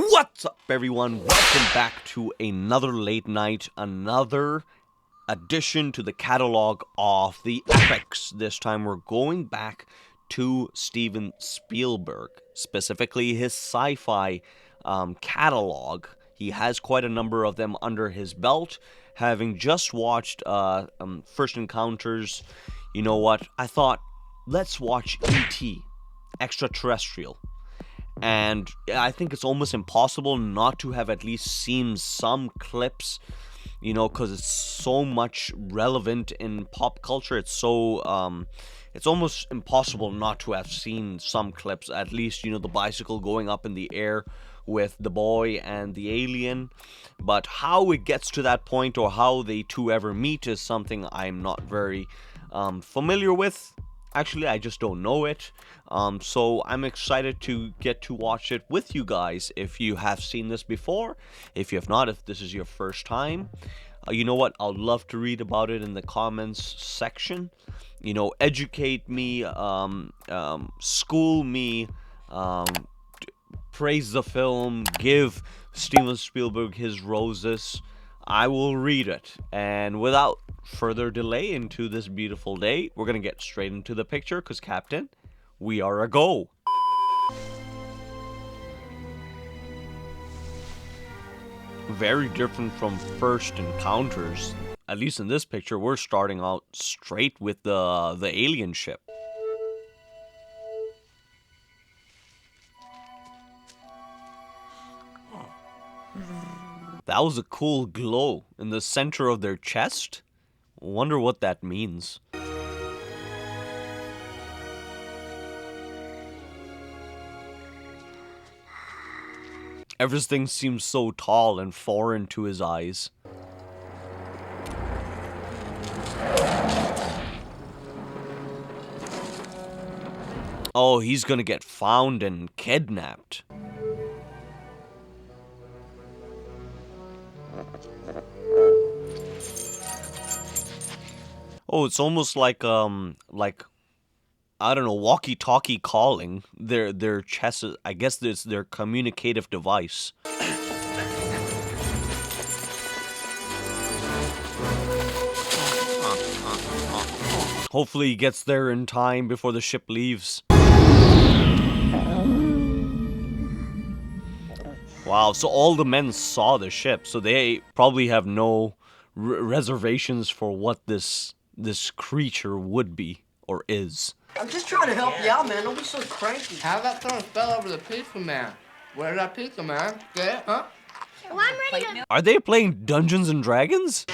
What's up, everyone? Welcome back to another late night, another addition to the catalog of the epics. This time we're going back to Steven Spielberg, specifically his sci-fi catalog. He has quite a number of them under his belt. Having just watched First Encounters, you know what? I thought, let's watch E.T., Extra-Terrestrial. And I think it's almost impossible not to have at least seen some clips, you know, because it's so much relevant in pop culture. It's almost impossible not to have seen some clips, at least, you know, the bicycle going up in the air with the boy and the alien. But how it gets to that point or how they two ever meet is something I'm not very familiar with. Actually, I just don't know it. So I'm excited to get to watch it with you guys. If you have seen this before, if you have not, if this is your first time, you know what? I'd love to read about it in the comments section. You know, educate me, school me, praise the film, give Steven Spielberg his roses. I will read it. And without further delay into this beautiful day, we're going to get straight into the picture because, Captain, we are a go. Very different from First Encounters. At least in this picture, we're starting out straight with the alien ship. That was a cool glow in the center of their chest. Wonder what that means. Everything seems so tall and foreign to his eyes. Oh, he's gonna get found and kidnapped. Oh, it's almost like I don't know, walkie-talkie calling. Their chest, I guess it's their communicative device. Hopefully he gets there in time before the ship leaves. Wow, so all the men saw the ship, so they probably have no reservations for what this creature would be or is. I'm just trying to help you out, man. Don't be so cranky. How that throw fell over the pizza man? Where's that pizza man? Get it, huh? Well, I'm ready to... Are they playing Dungeons and Dragons?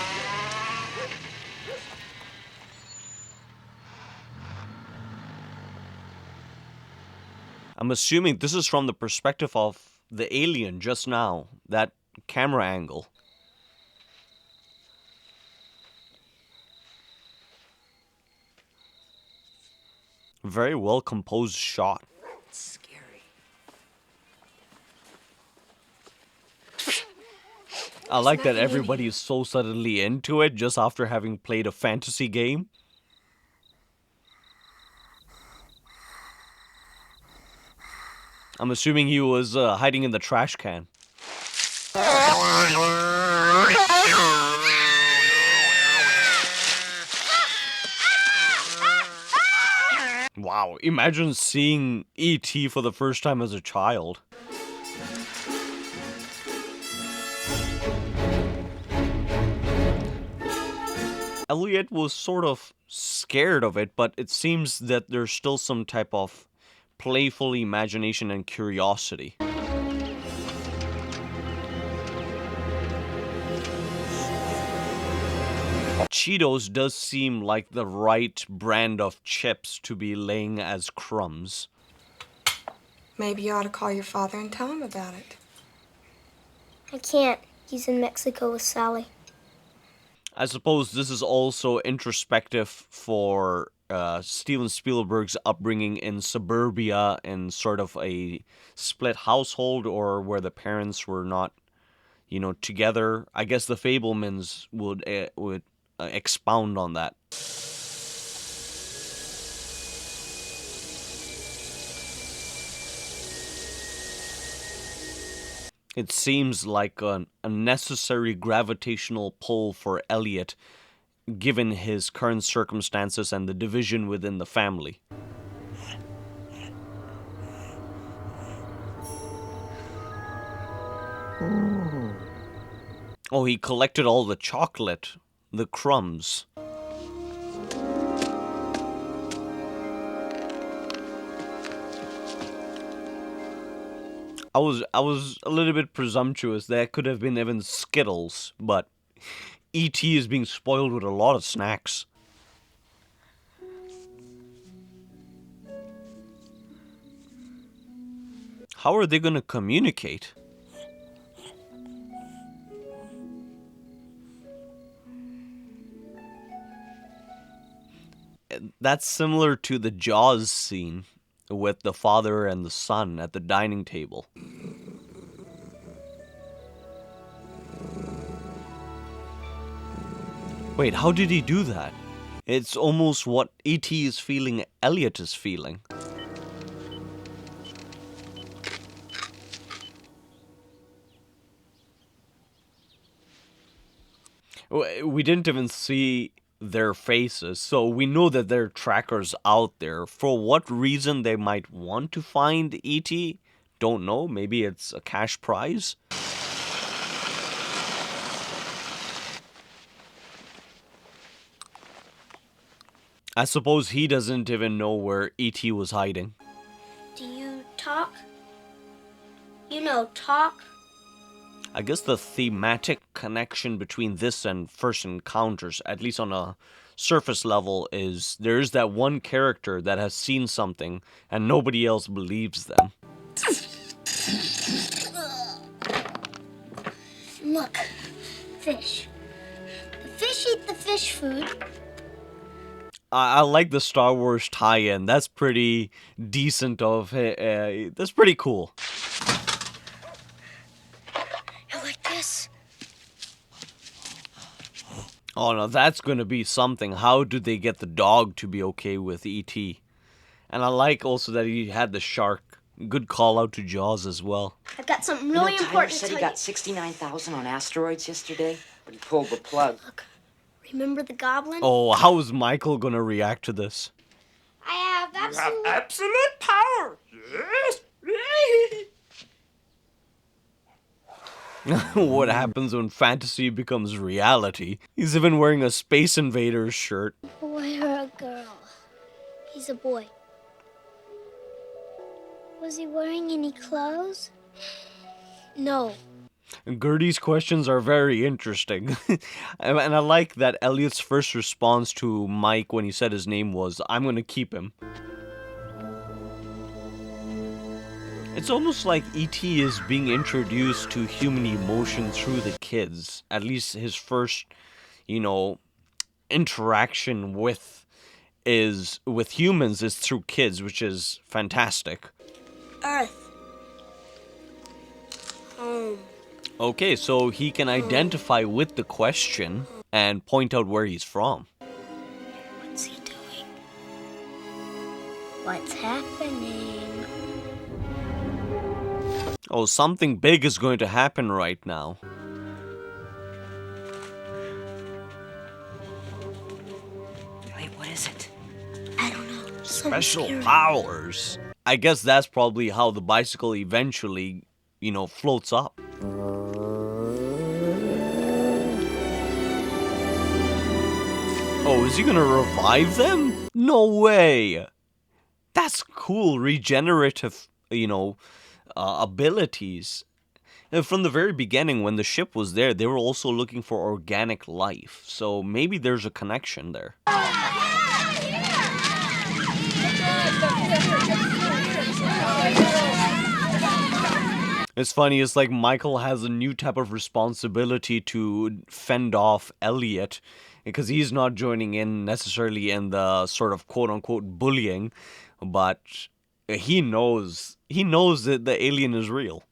I'm assuming this is from the perspective of the alien just now. That camera angle. Very well composed shot. It's scary. I like that everybody is so suddenly into it just after having played a fantasy game. I'm assuming he was hiding in the trash can. Wow, imagine seeing E.T. for the first time as a child. Elliott was sort of scared of it, but it seems that there's still some type of playful imagination and curiosity. Cheetos does seem like the right brand of chips to be laying as crumbs. Maybe you ought to call your father and tell him about it. I can't. He's in Mexico with Sally. I suppose this is also introspective for Steven Spielberg's upbringing in suburbia and sort of a split household, or where the parents were not, you know, together. I guess the Fablemans would expound on that. It seems like an unnecessary gravitational pull for Elliott, given his current circumstances and the division within the family. Oh, he collected all the chocolate, the crumbs. I was a little bit presumptuous. There could have been even Skittles, but E.T. is being spoiled with a lot of snacks. How are they going to communicate? That's similar to the Jaws scene with the father and the son at the dining table. Wait, how did he do that? It's almost what E.T. is feeling, Elliott is feeling. We didn't even see their faces, so we know that there are trackers out there. For what reason they might want to find E.T., don't know. Maybe it's a cash prize. I suppose he doesn't even know where E.T. was hiding. Do you talk? You know, talk? I guess the thematic connection between this and First Encounters, at least on a surface level, is there's that one character that has seen something and nobody else believes them. Look, fish. The fish eat the fish food. I like the Star Wars tie-in. That's pretty decent of that's pretty cool. You like this? Oh no, that's gonna be something. How do they get the dog to be okay with E.T.? And I like also that he had the shark. Good call out to Jaws as well. I've got something You know, really Tyler important to said tell he you. got 69,000 on asteroids yesterday, but he pulled the plug. Look, remember the goblin? Oh, how is Michael gonna react to this? I have absolute... Absolute power! Yes! What happens when fantasy becomes reality? He's even wearing a Space Invaders shirt. Boy or a girl? He's a boy. Was he wearing any clothes? No. Gertie's questions are very interesting. And I like that Elliott's first response to Mike when he said his name was, "I'm gonna keep him." It's almost like E.T. is being introduced to human emotion through the kids. At least his first, interaction with humans is through kids, which is fantastic. Earth. Home. Okay, so he can identify with the question and point out where he's from. What's he doing? What's happening? Oh, something big is going to happen right now. Wait, what is it? I don't know. Special powers. I guess that's probably how the bicycle eventually, floats up. Oh, is he gonna revive them? No way! That's cool, regenerative, abilities. And from the very beginning, when the ship was there, they were also looking for organic life. So maybe there's a connection there. It's funny, it's like Michael has a new type of responsibility to fend off Elliott, because he's not joining in necessarily in the sort of quote-unquote bullying, but he knows that the alien is real.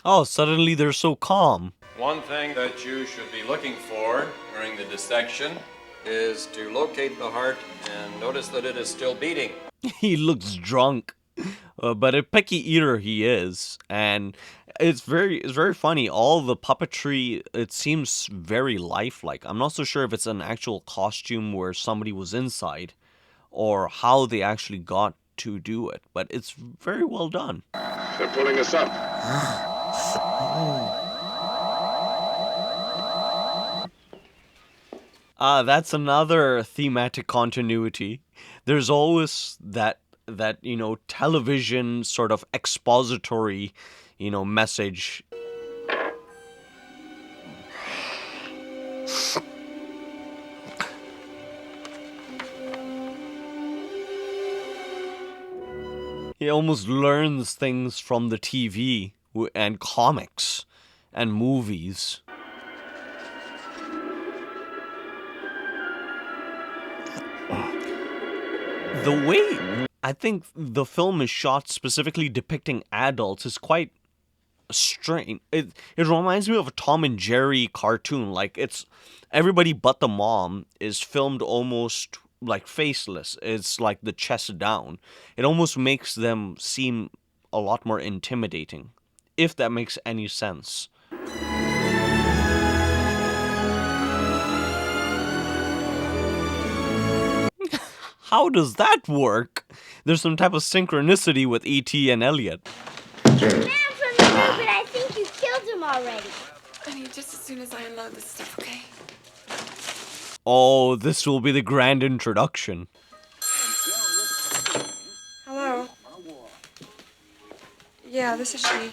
Oh, suddenly they're so calm. One thing that you should be looking for during the dissection is to locate the heart and notice that it is still beating. He looks drunk, but a picky eater he is, and it's very funny. All the puppetry, it seems very lifelike. I'm not so sure if it's an actual costume where somebody was inside, or how they actually got to do it, but it's very well done. They're pulling us up. That's another thematic continuity. There's always that television sort of expository, message. He almost learns things from the TV and comics and movies. The way I think the film is shot specifically depicting adults is quite strange. It reminds me of a Tom and Jerry cartoon. Like, it's everybody but the mom is filmed almost like faceless. It's like the chest down. It almost makes them seem a lot more intimidating, if that makes any sense. How does that work? There's some type of synchronicity with E.T. and Elliott. Man from the but I think you killed him already. I need just as soon as I unload this stuff, okay? Oh, this will be the grand introduction. Hello? Yeah, this is she.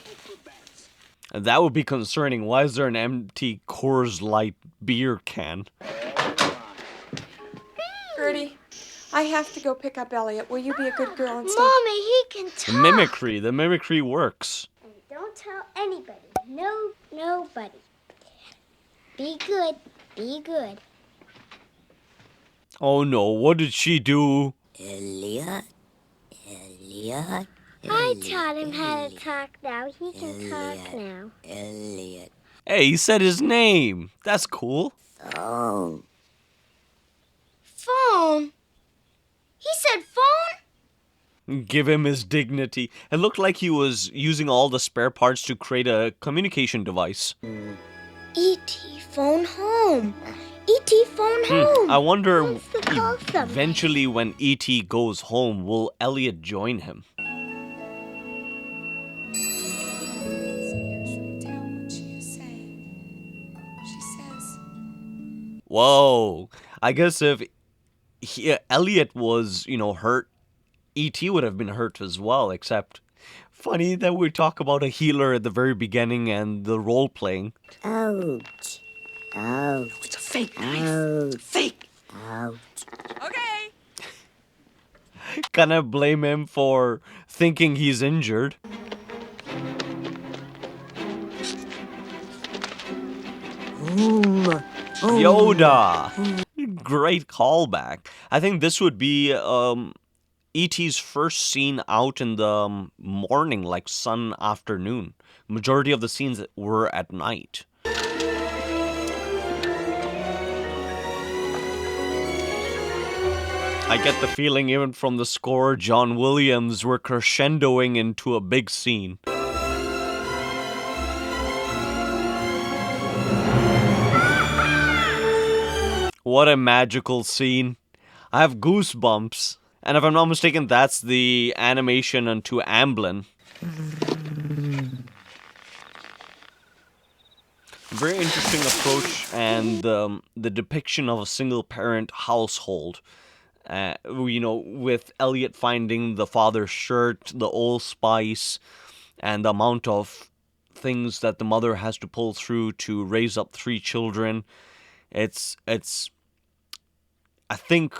That would be concerning. Why is there an empty Coors Light beer can? Gertie, I have to go pick up Elliott. Will you be a good girl and stay? Mommy, he can talk. The mimicry works. And don't tell anybody. No, nobody. Be good. Be good. Oh no, what did she do? Elliott. I taught him how to talk now. He can talk now. Elliott. Hey, he said his name. That's cool. Phone. Phone? He said phone? Give him his dignity. It looked like he was using all the spare parts to create a communication device. E.T. phone home. E.T. phone home. I wonder Wants to call somebody. eventually when E.T. goes home, will Elliott join him? Whoa. I guess if Elliott was, hurt, E.T. would have been hurt as well, except funny that we talk about a healer at the very beginning and the role-playing. Ouch. Ouch. It's a fake knife. Ouch. It's fake. Ouch. Okay. Can I blame him for thinking he's injured? Yoda! Great callback. I think this would be E.T.'s first scene out in the morning, like sun afternoon. Majority of the scenes were at night. I get the feeling even from the score, John Williams were crescendoing into a big scene. What a magical scene. I have goosebumps. And if I'm not mistaken, that's the animation onto Amblin. Very interesting approach, and the depiction of a single-parent household. With Elliott finding the father's shirt, the Old Spice, and the amount of things that the mother has to pull through to raise up 3 children. It's I think,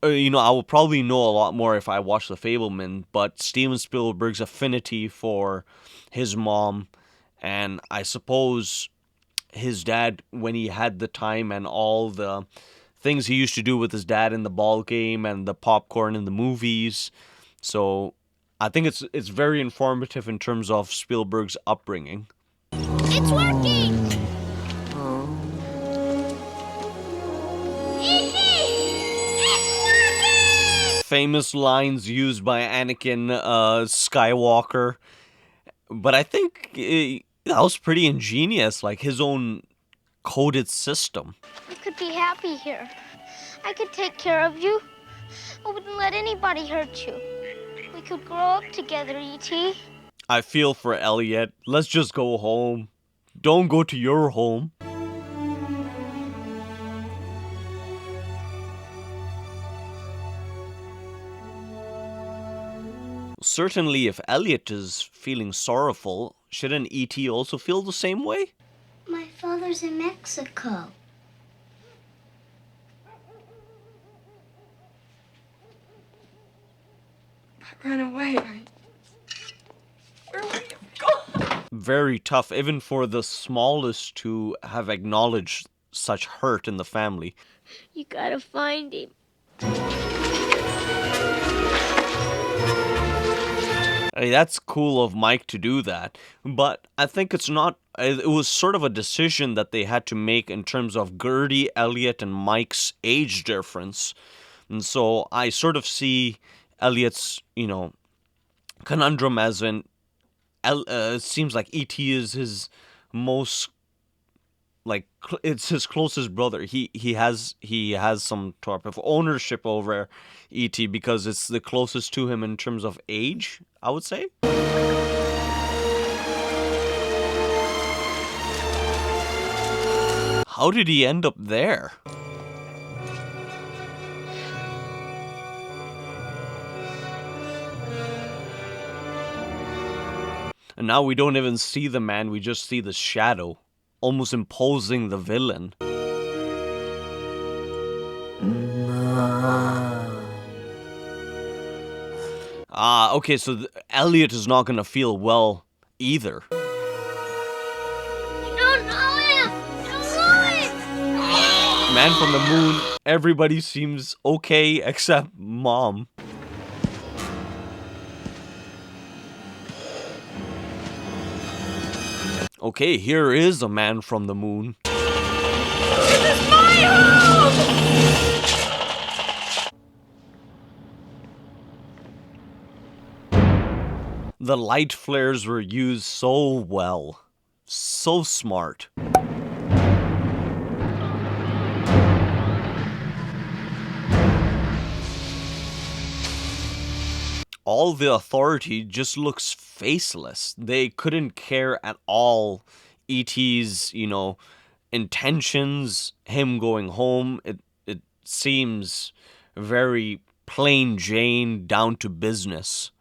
I will probably know a lot more if I watch The Fabelman, but Steven Spielberg's affinity for his mom, and I suppose his dad when he had the time, and all the things he used to do with his dad in the ball game and the popcorn in the movies. So I think it's very informative in terms of Spielberg's upbringing. It's working! famous lines used by Anakin Skywalker. But I think that was pretty ingenious, like his own coded system. You could be happy here. I could take care of you. I wouldn't let anybody hurt you. We could grow up together, E.T. I feel for Elliott. Let's just go home. Don't go to your home. Certainly, if Elliott is feeling sorrowful, shouldn't E.T. also feel the same way? My father's in Mexico. I ran away. Where would you go? Very tough, even for the smallest to have acknowledged such hurt in the family. You gotta find him. Hey, that's cool of Mike to do that, but I think it was sort of a decision that they had to make in terms of Gertie, Elliott, and Mike's age difference. And so I sort of see Elliott's, conundrum as it seems like E.T. is his most, it's his closest brother. He has some type of ownership over E.T. because it's the closest to him in terms of age, I would say. How did he end up there? And now we don't even see the man, we just see the shadow, almost imposing the villain. Okay, so Elliott is not gonna feel well either. You don't know him! You don't know him! Man from the moon, everybody seems okay except Mom. Okay, here is a man from the moon. This is my home! The light flares were used so well. So smart. All the authority just looks faceless. They couldn't care at all E.T.'s, intentions, him going home. It seems very plain Jane, down to business.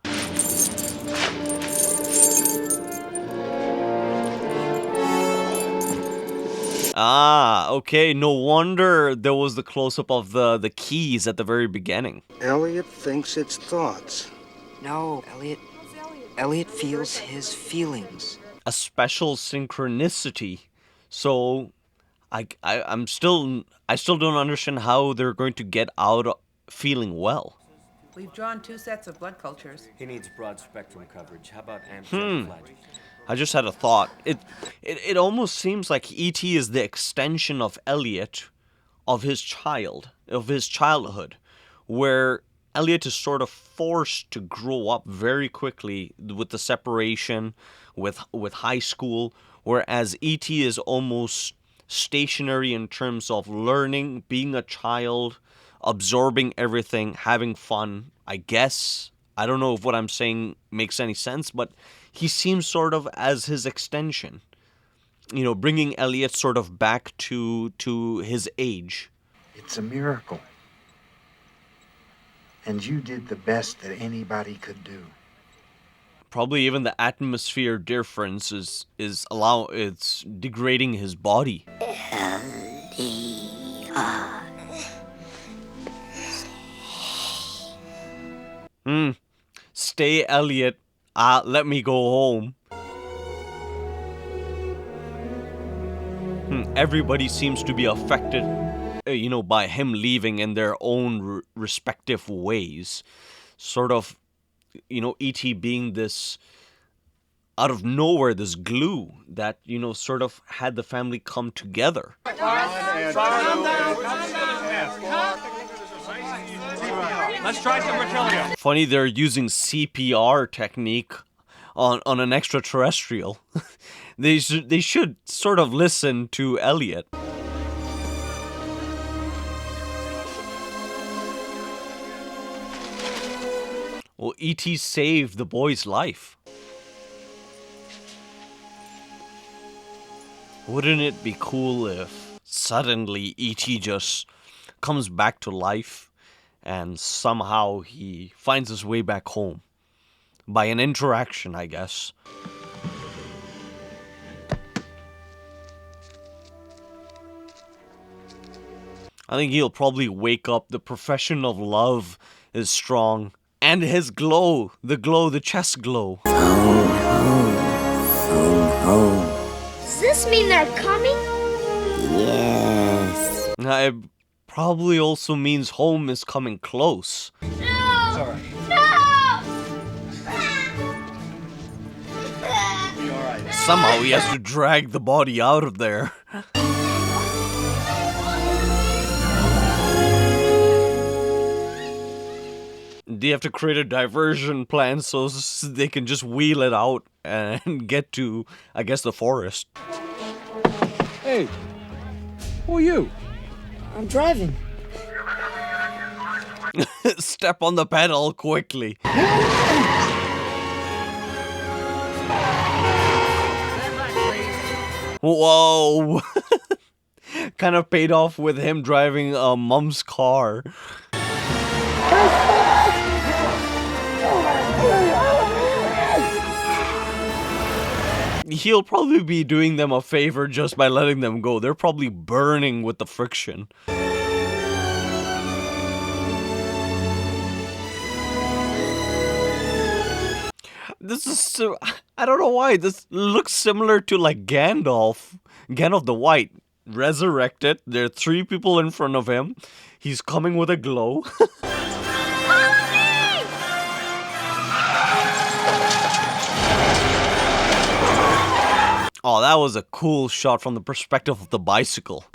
Okay, no wonder there was the close-up of the keys at the very beginning. Elliott thinks it's thoughts. No, Elliott feels his feelings. A special synchronicity. So, I still don't understand how they're going to get out feeling well. We've drawn 2 sets of blood cultures. He needs broad spectrum coverage. How about amplified? I just had a thought. It almost seems like E.T. is the extension of Elliott, of his childhood, where Elliott is sort of forced to grow up very quickly with the separation with high school, whereas E.T. is almost stationary in terms of learning, being a child, absorbing everything, having fun, I guess. I don't know if what I'm saying makes any sense, but he seems sort of as his extension. Bringing Elliott sort of back to his age. It's a miracle. And you did the best that anybody could do. Probably even the atmosphere difference is it's degrading his body. Stay, Elliott. Let me go home. Everybody seems to be affected, by him leaving in their own respective ways. Sort of, E.T. being this, out of nowhere, this glue that, sort of had the family come together. Let's try some Bertillio. Funny they're using CPR technique on an extraterrestrial. They should sort of listen to Elliott. Well, E.T. saved the boy's life. Wouldn't it be cool if suddenly E.T. just comes back to life and somehow he finds his way back home? By an interaction, I guess. I think he'll probably wake up. The profession of love is strong. And his glow, the chest glow. Phone home. Phone home. Does this mean they're coming? Yes. It probably also means home is coming close. No! Sorry. No! Be alright. Somehow he has to drag the body out of there. Do you have to create a diversion plan so they can just wheel it out and get to, I guess, the forest? Hey, who are you? I'm driving. Step on the pedal quickly. Whoa! Kind of paid off with him driving Mom's car. He'll probably be doing them a favor just by letting them go. They're probably burning with the friction. This is so... I don't know why. This looks similar to like Gandalf. Gandalf the White. Resurrected. There are 3 people in front of him. He's coming with a glow. Oh, that was a cool shot from the perspective of the bicycle.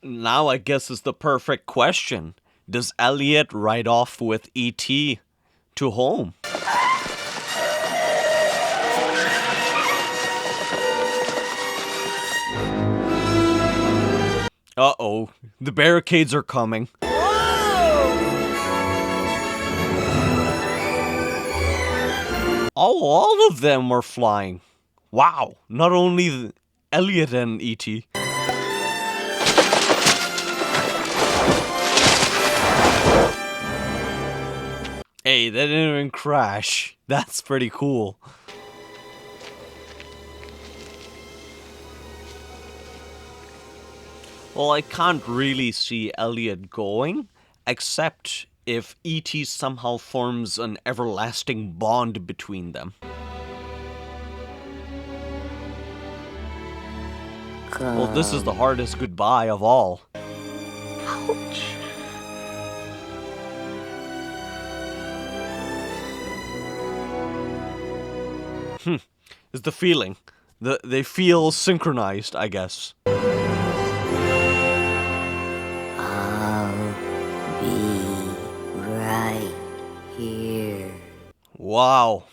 Now I guess it's the perfect question. Does Elliott ride off with E.T. to home? Uh-oh, the barricades are coming. Oh, all of them are flying. Wow, not only Elliott and E.T. Hey, they didn't even crash. That's pretty cool. Well, I can't really see Elliott going, except if E.T. somehow forms an everlasting bond between them. Well, this is the hardest goodbye of all. Ouch. It's the feeling. They feel synchronized, I guess. I'll be right here. Wow.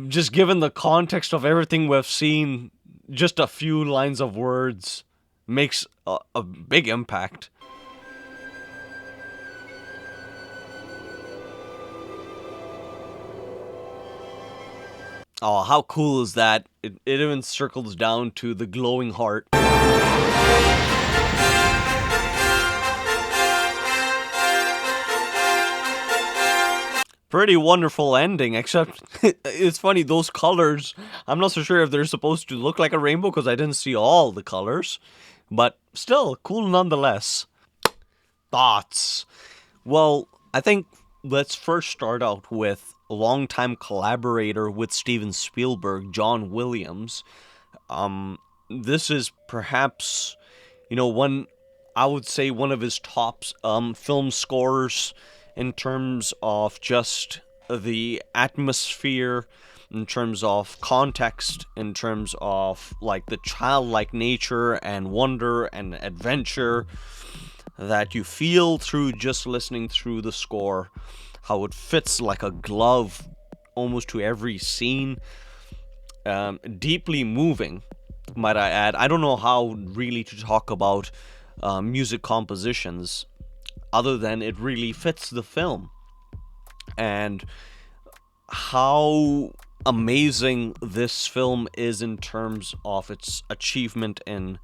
Just given the context of everything we've seen, just a few lines of words makes a big impact. Oh, how cool is that? It even circles down to the glowing heart. Pretty wonderful ending, except it's funny, those colors, I'm not so sure if they're supposed to look like a rainbow because I didn't see all the colors. But still, cool nonetheless. Thoughts? Well, I think let's first start out with longtime collaborator with Steven Spielberg, John Williams. This is perhaps, I would say one of his top film scores in terms of just the atmosphere, in terms of context, in terms of like the childlike nature and wonder and adventure that you feel through just listening through the score, how it fits like a glove almost to every scene. Deeply moving, might I add. I don't know how really to talk about music compositions other than it really fits the film. And how amazing this film is in terms of its achievement in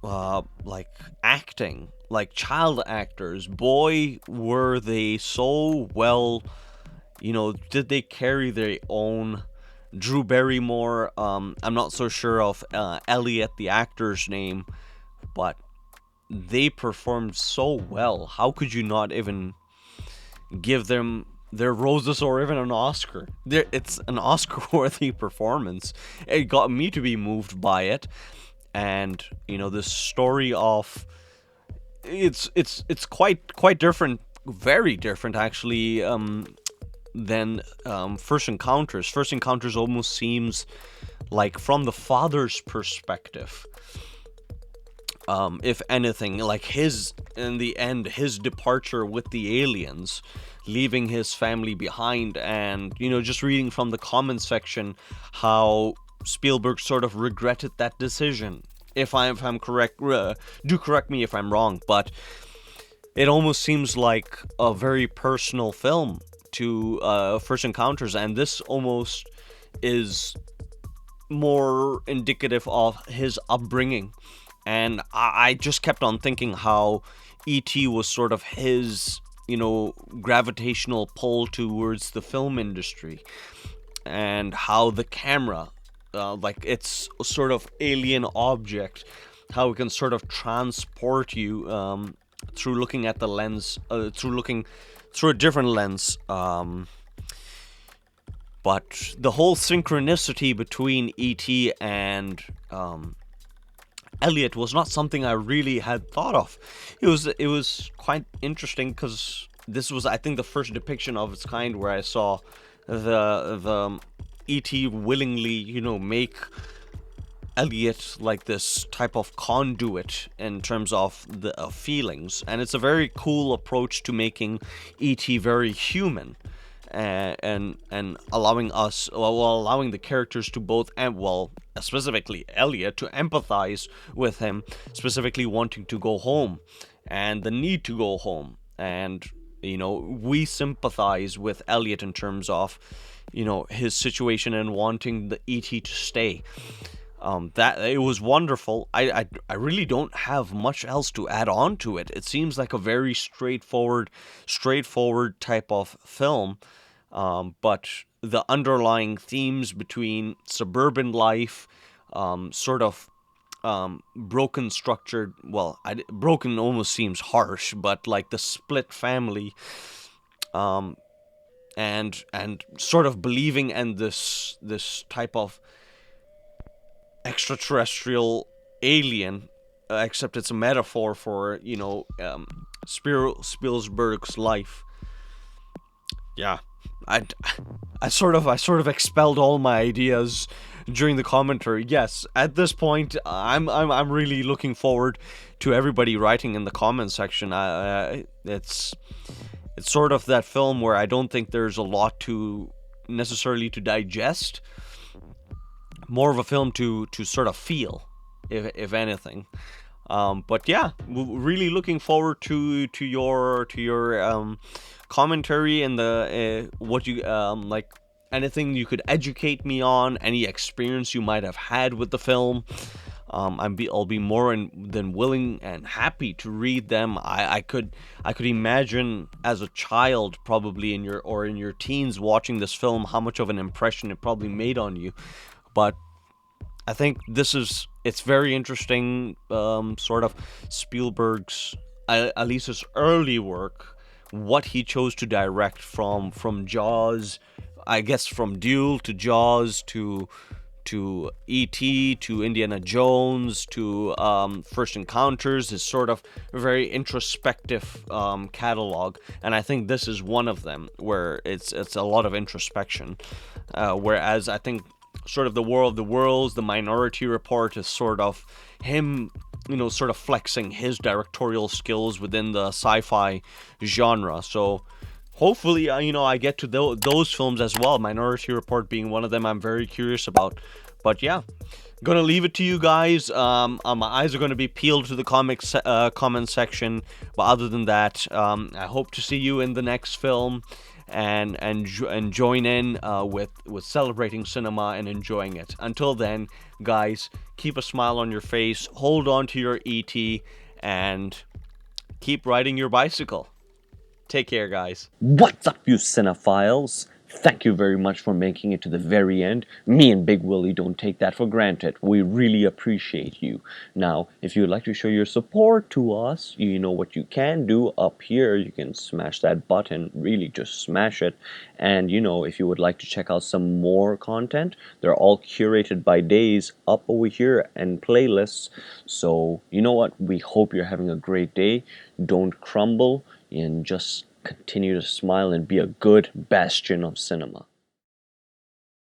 like acting, like child actors. Boy, were they so well, did they carry their own. Drew Barrymore, I'm not so sure of Elliott, the actor's name, but they performed so well. How could you not even give them their roses or even an Oscar? It's an Oscar-worthy performance. It got me to be moved by it. And this story of it's quite different, very different actually, than First Encounters. First Encounters almost seems like from the father's perspective. If anything, like in the end, his departure with the aliens, leaving his family behind, and just reading from the comment section how Spielberg sort of regretted that decision. If I'm correct, do correct me if I'm wrong, but it almost seems like a very personal film to First Encounters, and this almost is more indicative of his upbringing. And I just kept on thinking how E.T. was sort of his, gravitational pull towards the film industry, and how the camera, like it's sort of alien object, how it can sort of transport you through looking at the lens, through a different lens. But the whole synchronicity between E.T. and Elliott was not something I really had thought of. It was quite interesting because this was, I think, the first depiction of its kind where I saw the E.T. willingly, make Elliott like this type of conduit in terms of the feelings, and it's a very cool approach to making E.T. very human, and allowing us, allowing the characters to both, specifically Elliott, to empathize with him, specifically wanting to go home and the need to go home, and we sympathize with Elliott in terms of his situation and wanting the E.T. to stay. That it was wonderful. I really don't have much else to add on to it. It seems like a very straightforward type of film, but the underlying themes between suburban life, sort of broken structured. Well, broken almost seems harsh, but like the split family, and sort of believing in this type of extraterrestrial alien, except it's a metaphor for Spielberg's life. Yeah, I sort of expelled all my ideas during the commentary. Yes, at this point, I'm really looking forward to everybody writing in the comment section. It's sort of that film where I don't think there's a lot to necessarily to digest. More of a film to sort of feel, if anything. But yeah, really looking forward to your commentary and the what you like, anything you could educate me on, any experience you might have had with the film. I'll be more than willing and happy to read them. I could imagine as a child, probably in your teens, watching this film, how much of an impression it probably made on you. But I think it's very interesting, sort of Spielberg's, at least his early work, what he chose to direct from Jaws, I guess from Duel to Jaws to to E.T., to Indiana Jones, to First Encounters, is sort of a very introspective catalog, and I think this is one of them where it's a lot of introspection. Whereas I think sort of The War of the Worlds, The Minority Report is sort of him, sort of flexing his directorial skills within the sci-fi genre. So hopefully, I get to those films as well. Minority Report being one of them I'm very curious about. But yeah, gonna leave it to you guys. My eyes are gonna be peeled to the comment section. But other than that, I hope to see you in the next film, and join in with celebrating cinema and enjoying it. Until then, guys, keep a smile on your face, hold on to your ET, and keep riding your bicycle. Take care, guys. What's up, you cinephiles? Thank you very much for making it to the very end. Me and Big Willie don't take that for granted. We really appreciate you. Now, if you'd like to show your support to us, you know what you can do up here. You can smash that button, really just smash it. And if you would like to check out some more content, they're all curated by days up over here and playlists. So, you know what? We hope you're having a great day. Don't crumble and just continue to smile and be a good bastion of cinema.